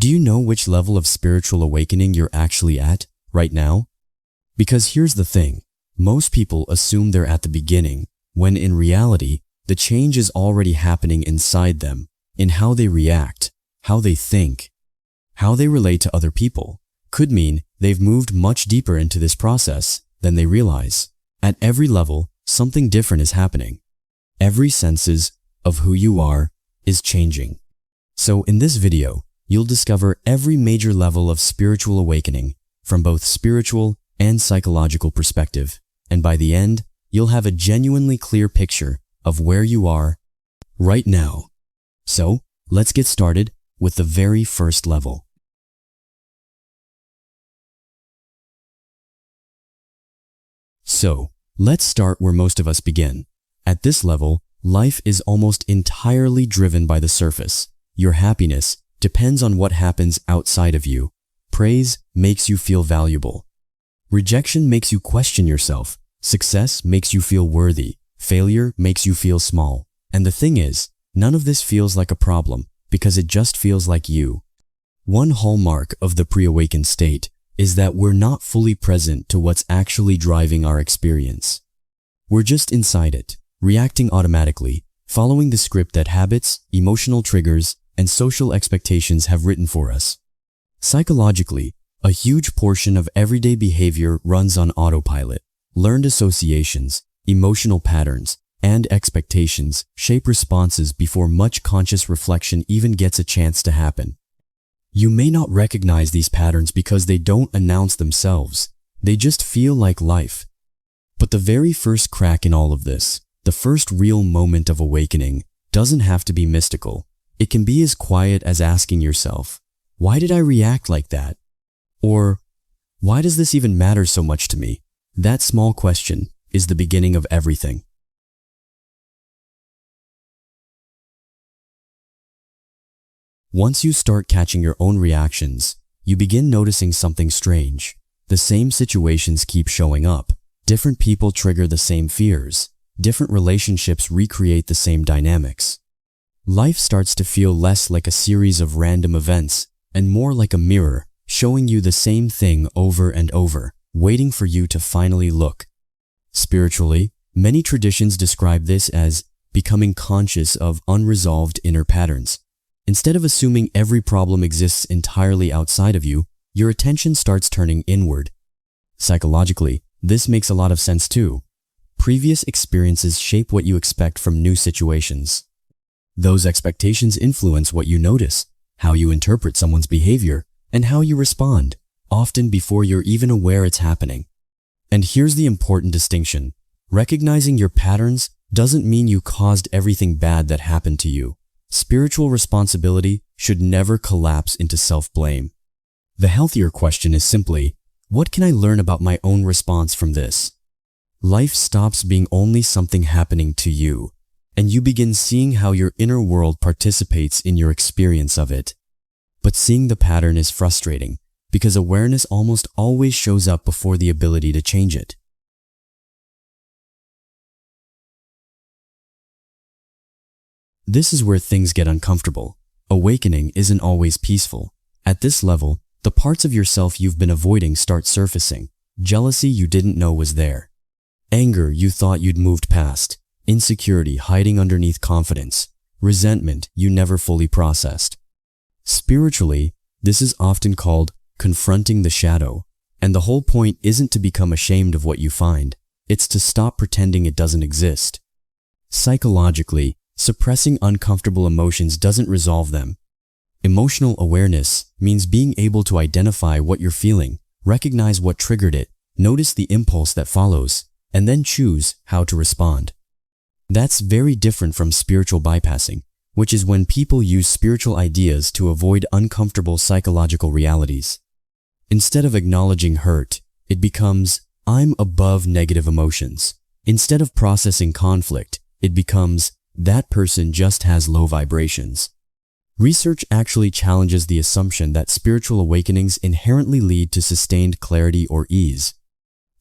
Do you know which level of spiritual awakening you're actually at right now? Because here's the thing, most people assume they're at the beginning, when in reality, the change is already happening inside them, in how they react, how they think, how they relate to other people. Could mean they've moved much deeper into this process than they realize. At every level, something different is happening. Every senses of who you are is changing. So in this video, you'll discover every major level of spiritual awakening from both spiritual and psychological perspective. And by the end, you'll have a genuinely clear picture of where you are right now. So let's get started with the very first level. So let's start where most of us begin. At this level, life is almost entirely driven by the surface. Your happiness depends on what happens outside of you. Praise makes you feel valuable. Rejection makes you question yourself. Success makes you feel worthy. Failure makes you feel small. And the thing is, none of this feels like a problem because it just feels like you. One hallmark of the pre-awakened state is that we're not fully present to what's actually driving our experience. We're just inside it, reacting automatically, following the script that habits, emotional triggers, and social expectations have written for us. Psychologically, a huge portion of everyday behavior runs on autopilot. Learned associations, emotional patterns, and expectations shape responses before much conscious reflection even gets a chance to happen. You may not recognize these patterns because they don't announce themselves. They just feel like life. But the very first crack in all of this, the first real moment of awakening, doesn't have to be mystical. It can be as quiet as asking yourself, why did I react like that? Or, why does this even matter so much to me? That small question is the beginning of everything. Once you start catching your own reactions, you begin noticing something strange. The same situations keep showing up. Different people trigger the same fears. Different relationships recreate the same dynamics. Life starts to feel less like a series of random events and more like a mirror, showing you the same thing over and over, waiting for you to finally look. Spiritually, many traditions describe this as becoming conscious of unresolved inner patterns. Instead of assuming every problem exists entirely outside of you, your attention starts turning inward. Psychologically, this makes a lot of sense too. Previous experiences shape what you expect from new situations. Those expectations influence what you notice, how you interpret someone's behavior, and how you respond, often before you're even aware it's happening. And here's the important distinction. Recognizing your patterns doesn't mean you caused everything bad that happened to you. Spiritual responsibility should never collapse into self-blame. The healthier question is simply, what can I learn about my own response from this? Life stops being only something happening to you, and you begin seeing how your inner world participates in your experience of it. But seeing the pattern is frustrating, because awareness almost always shows up before the ability to change it. This is where things get uncomfortable. Awakening isn't always peaceful. At this level, the parts of yourself you've been avoiding start surfacing. Jealousy you didn't know was there. Anger you thought you'd moved past. Insecurity hiding underneath confidence. Resentment you never fully processed. Spiritually, this is often called confronting the shadow. And the whole point isn't to become ashamed of what you find. It's to stop pretending it doesn't exist. Psychologically, suppressing uncomfortable emotions doesn't resolve them. Emotional awareness means being able to identify what you're feeling, recognize what triggered it, notice the impulse that follows, and then choose how to respond. That's very different from spiritual bypassing, which is when people use spiritual ideas to avoid uncomfortable psychological realities. Instead of acknowledging hurt, it becomes, I'm above negative emotions. Instead of processing conflict, it becomes, that person just has low vibrations. Research actually challenges the assumption that spiritual awakenings inherently lead to sustained clarity or ease,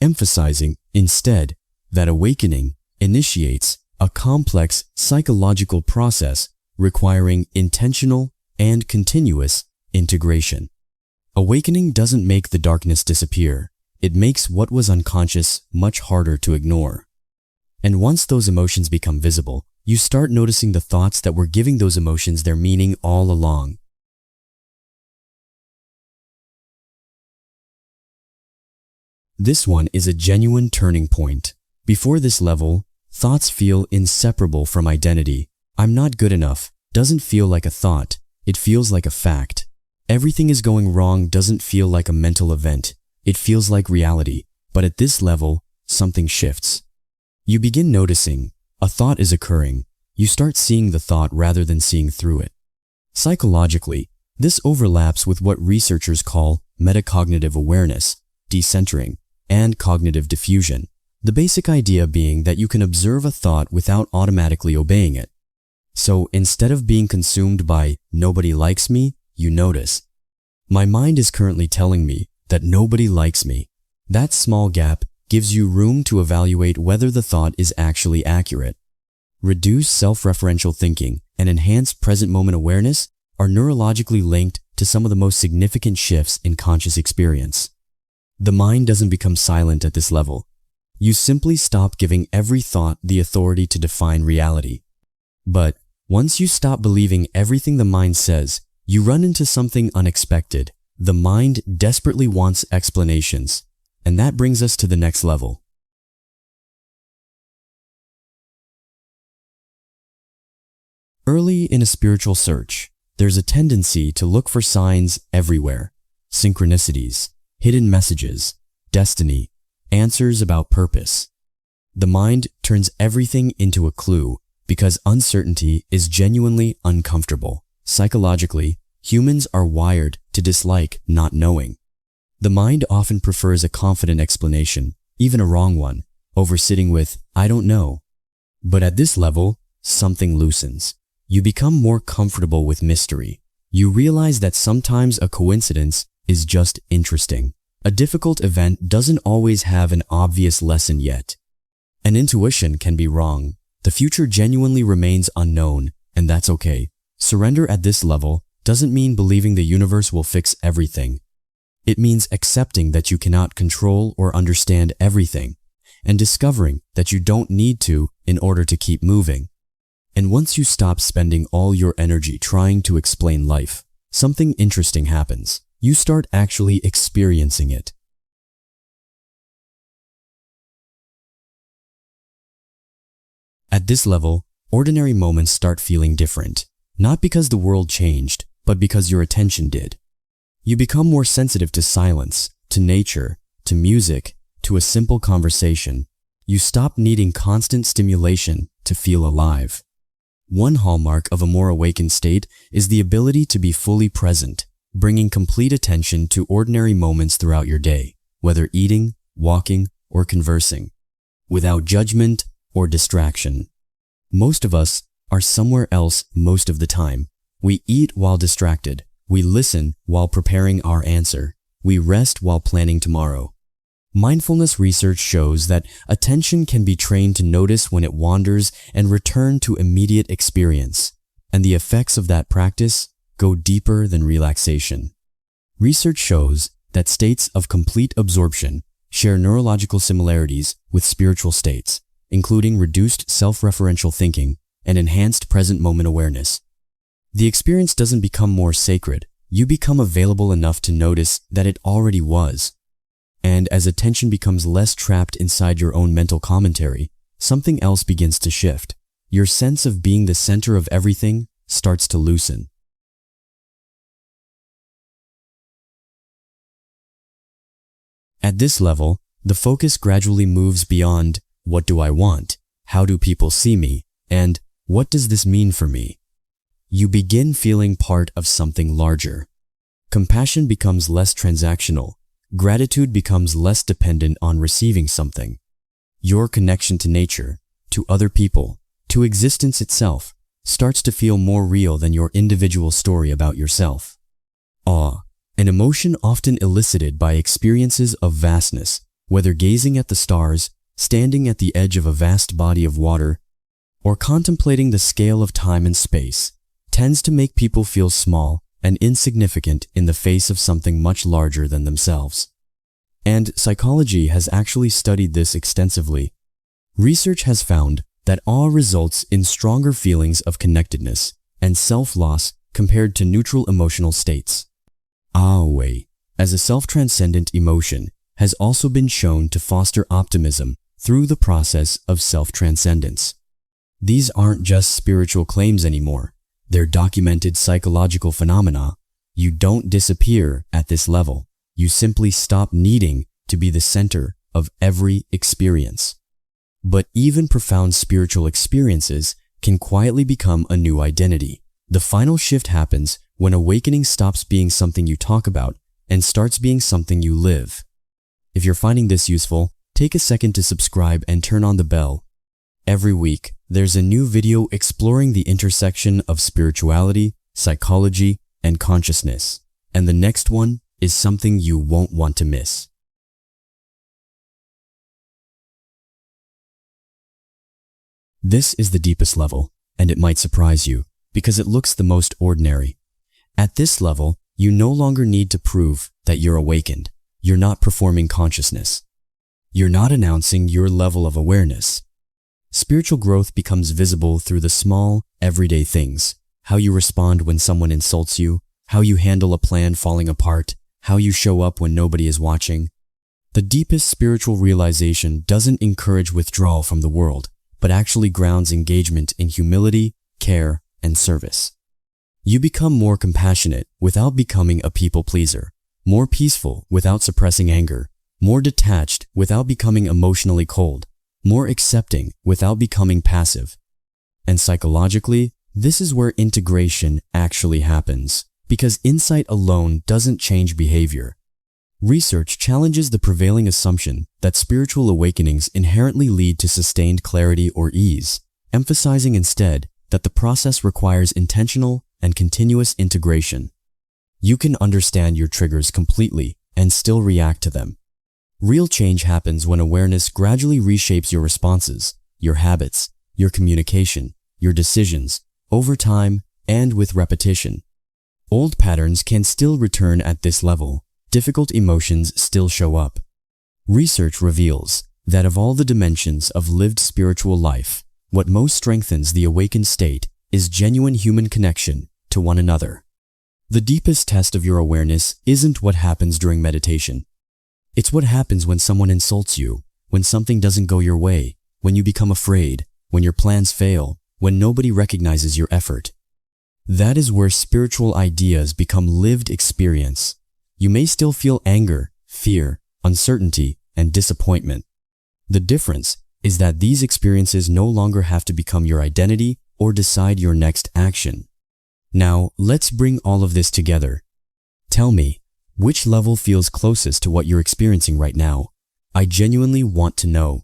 emphasizing, instead, that awakening initiates a complex psychological process requiring intentional and continuous integration. Awakening doesn't make the darkness disappear. It makes what was unconscious much harder to ignore. And once those emotions become visible, you start noticing the thoughts that were giving those emotions their meaning all along. This one is a genuine turning point. Before this level, thoughts feel inseparable from identity. I'm not good enough doesn't feel like a thought, it feels like a fact. Everything is going wrong doesn't feel like a mental event, it feels like reality. But at this level, something shifts. You begin noticing a thought is occurring. You start seeing the thought rather than seeing through it. Psychologically, this overlaps with what researchers call metacognitive awareness, decentering, and cognitive diffusion. The basic idea being that you can observe a thought without automatically obeying it. So instead of being consumed by "nobody likes me," you notice, "My mind is currently telling me that nobody likes me." That small gap gives you room to evaluate whether the thought is actually accurate. Reduced self-referential thinking and enhanced present moment awareness are neurologically linked to some of the most significant shifts in conscious experience. The mind doesn't become silent at this level. You simply stop giving every thought the authority to define reality. But once you stop believing everything the mind says, you run into something unexpected. The mind desperately wants explanations, and that brings us to the next level. Early in a spiritual search, there's a tendency to look for signs everywhere: synchronicities, hidden messages, destiny, answers about purpose. The mind turns everything into a clue because uncertainty is genuinely uncomfortable. Psychologically, humans are wired to dislike not knowing. The mind often prefers a confident explanation, even a wrong one, over sitting with "I don't know." But at this level, something loosens. You become more comfortable with mystery. You realize that sometimes a coincidence is just interesting. A difficult event doesn't always have an obvious lesson yet. An intuition can be wrong. The future genuinely remains unknown, and that's okay. Surrender at this level doesn't mean believing the universe will fix everything. It means accepting that you cannot control or understand everything, and discovering that you don't need to in order to keep moving. And once you stop spending all your energy trying to explain life, something interesting happens. You start actually experiencing it. At this level, ordinary moments start feeling different, not because the world changed, but because your attention did. You become more sensitive to silence, to nature, to music, to a simple conversation. You stop needing constant stimulation to feel alive. One hallmark of a more awakened state is the ability to be fully present, bringing complete attention to ordinary moments throughout your day, whether eating, walking, or conversing, without judgment or distraction. Most of us are somewhere else most of the time. We eat while distracted. We listen while preparing our answer. We rest while planning tomorrow. Mindfulness research shows that attention can be trained to notice when it wanders and return to immediate experience, and the effects of that practice go deeper than relaxation. Research shows that states of complete absorption share neurological similarities with spiritual states, including reduced self-referential thinking and enhanced present moment awareness. The experience doesn't become more sacred. You become available enough to notice that it already was. And as attention becomes less trapped inside your own mental commentary, something else begins to shift. Your sense of being the center of everything starts to loosen. At this level, the focus gradually moves beyond "what do I want?" "how do people see me?" and "what does this mean for me?" You begin feeling part of something larger. Compassion becomes less transactional. Gratitude becomes less dependent on receiving something. Your connection to nature, to other people, to existence itself starts to feel more real than your individual story about yourself. Awe, an emotion often elicited by experiences of vastness, whether gazing at the stars, standing at the edge of a vast body of water, or contemplating the scale of time and space, tends to make people feel small and insignificant in the face of something much larger than themselves. And psychology has actually studied this extensively. Research has found that awe results in stronger feelings of connectedness and self-loss compared to neutral emotional states. Awe, as a self-transcendent emotion, has also been shown to foster optimism through the process of self-transcendence. These aren't just spiritual claims anymore. They're documented psychological phenomena. You don't disappear at this level. You simply stop needing to be the center of every experience. But even profound spiritual experiences can quietly become a new identity. The final shift happens when awakening stops being something you talk about and starts being something you live. If you're finding this useful, take a second to subscribe and turn on the bell. Every week, there's a new video exploring the intersection of spirituality, psychology, and consciousness. And the next one is something you won't want to miss. This is the deepest level, and it might surprise you because it looks the most ordinary. At this level, you no longer need to prove that you're awakened. You're not performing consciousness. You're not announcing your level of awareness. Spiritual growth becomes visible through the small, everyday things: how you respond when someone insults you, how you handle a plan falling apart, how you show up when nobody is watching. The deepest spiritual realization doesn't encourage withdrawal from the world, but actually grounds engagement in humility, care, and service. You become more compassionate without becoming a people pleaser, more peaceful without suppressing anger, more detached without becoming emotionally cold, more accepting without becoming passive. And psychologically, this is where integration actually happens, because insight alone doesn't change behavior. Research challenges the prevailing assumption that spiritual awakenings inherently lead to sustained clarity or ease, emphasizing instead that the process requires intentional and continuous integration. You can understand your triggers completely and still react to them. Real change happens when awareness gradually reshapes your responses, your habits, your communication, your decisions, over time and with repetition. Old patterns can still return at this level. Difficult emotions still show up. Research reveals that of all the dimensions of lived spiritual life, what most strengthens the awakened state is genuine human connection to one another. The deepest test of your awareness isn't what happens during meditation. It's what happens when someone insults you, when something doesn't go your way, when you become afraid, when your plans fail, when nobody recognizes your effort. That is where spiritual ideas become lived experience. You may still feel anger, fear, uncertainty, and disappointment. The difference is that these experiences no longer have to become your identity or decide your next action. Now, let's bring all of this together. Tell me, which level feels closest to what you're experiencing right now? I genuinely want to know.